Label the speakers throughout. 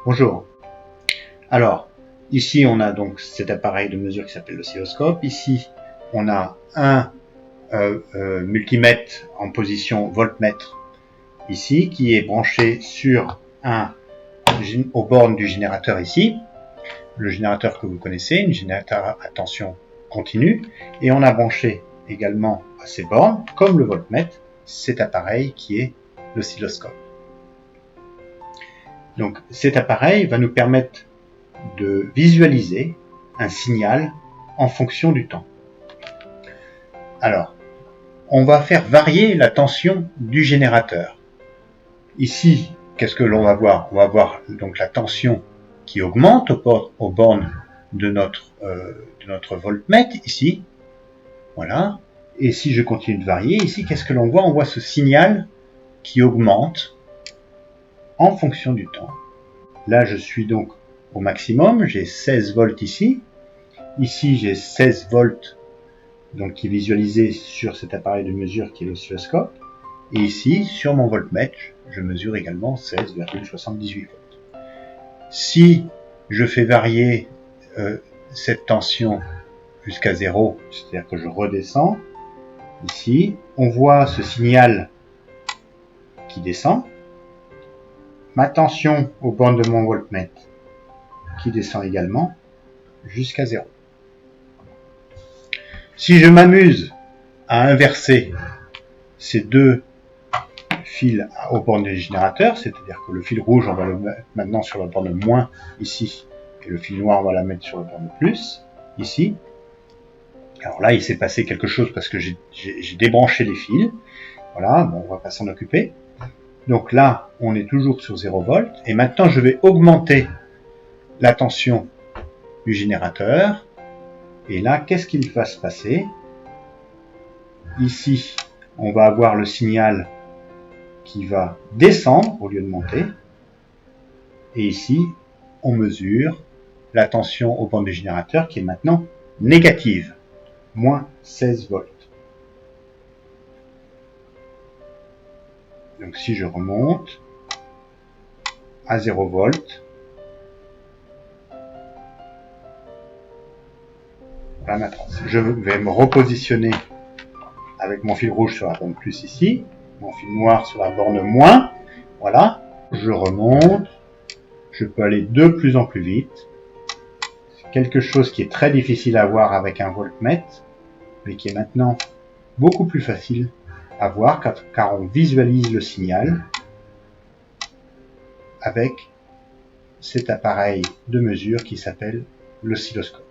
Speaker 1: Bonjour. Alors, ici on a donc cet appareil de mesure qui s'appelle l'oscilloscope. Ici, on a un multimètre en position voltmètre ici, qui est branché sur aux bornes du générateur ici. Le générateur que vous connaissez, un générateur à tension continue. Et on a branché également à ces bornes, comme le voltmètre, cet appareil qui est l'oscilloscope. Donc cet appareil va nous permettre de visualiser un signal en fonction du temps. Alors, on va faire varier la tension du générateur. Ici, qu'est-ce que l'on va voir? On va voir donc la tension qui augmente aux bornes de notre voltmètre ici. Voilà. Et si je continue de varier, ici, qu'est-ce que l'on voit? On voit ce signal qui augmente en fonction du temps. Là, je suis donc au maximum, j'ai 16 volts ici. Ici, j'ai 16 volts donc qui est visualisé sur cet appareil de mesure qui est l'oscilloscope. Et ici, sur mon voltmètre, je mesure également 16,78 volts. Si je fais varier cette tension jusqu'à 0, c'est-à-dire que je redescends, ici, on voit ce signal qui descend. Ma tension aux bornes de mon voltmètre qui descend également jusqu'à 0. Si je m'amuse à inverser ces deux fils aux bornes du générateur, c'est-à-dire que le fil rouge, on va le mettre maintenant sur la borne moins ici, et le fil noir, on va la mettre sur la borne plus ici. Alors là, il s'est passé quelque chose parce que j'ai débranché les fils. Voilà, bon, on va pas s'en occuper. Donc là, on est toujours sur 0 volts. Et maintenant, je vais augmenter la tension du générateur. Et là, qu'est-ce qu'il va se passer? Ici, on va avoir le signal qui va descendre au lieu de monter. Et ici, on mesure la tension aux bornes du générateur qui est maintenant négative, moins 16 volts. Donc si je remonte à 0 volts, voilà maintenant. Je vais me repositionner avec mon fil rouge sur la borne plus ici, mon fil noir sur la borne moins. Voilà, je remonte, je peux aller de plus en plus vite. C'est quelque chose qui est très difficile à voir avec un voltmètre, mais qui est maintenant beaucoup plus facile à voir car on visualise le signal avec cet appareil de mesure qui s'appelle l'oscilloscope.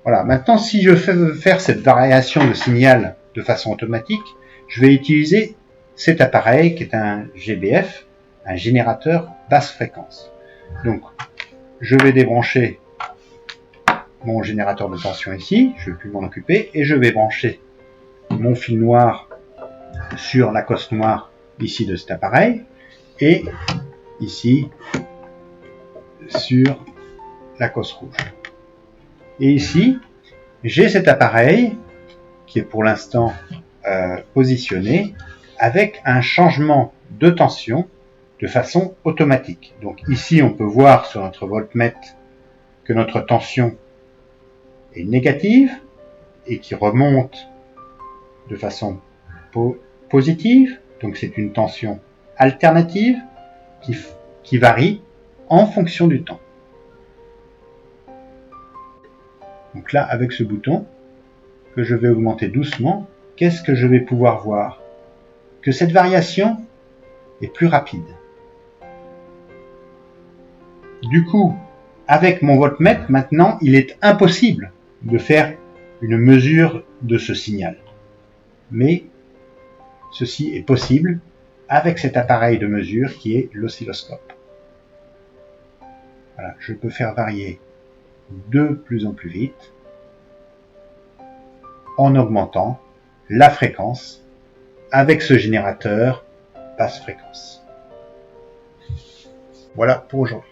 Speaker 1: Voilà, maintenant si je veux faire cette variation de signal de façon automatique, je vais utiliser cet appareil qui est un GBF, un générateur basse fréquence. Donc je vais débrancher mon générateur de tension ici, je ne vais plus m'en occuper, et je vais brancher mon fil noir sur la cosse noire ici de cet appareil, et ici sur la cosse rouge. Et ici, j'ai cet appareil qui est pour l'instant positionné avec un changement de tension de façon automatique. Donc ici, on peut voir sur notre voltmètre que notre tension est négative et qui remonte de façon positive. Donc c'est une tension alternative qui varie en fonction du temps. Donc là, avec ce bouton que je vais augmenter doucement, qu'est-ce que je vais pouvoir voir? Que cette variation est plus rapide. Du coup, avec mon voltmètre, maintenant, il est impossible de faire une mesure de ce signal. Mais ceci est possible avec cet appareil de mesure qui est l'oscilloscope. Voilà, je peux faire varier de plus en plus vite en augmentant la fréquence avec ce générateur basse fréquence. Voilà pour aujourd'hui.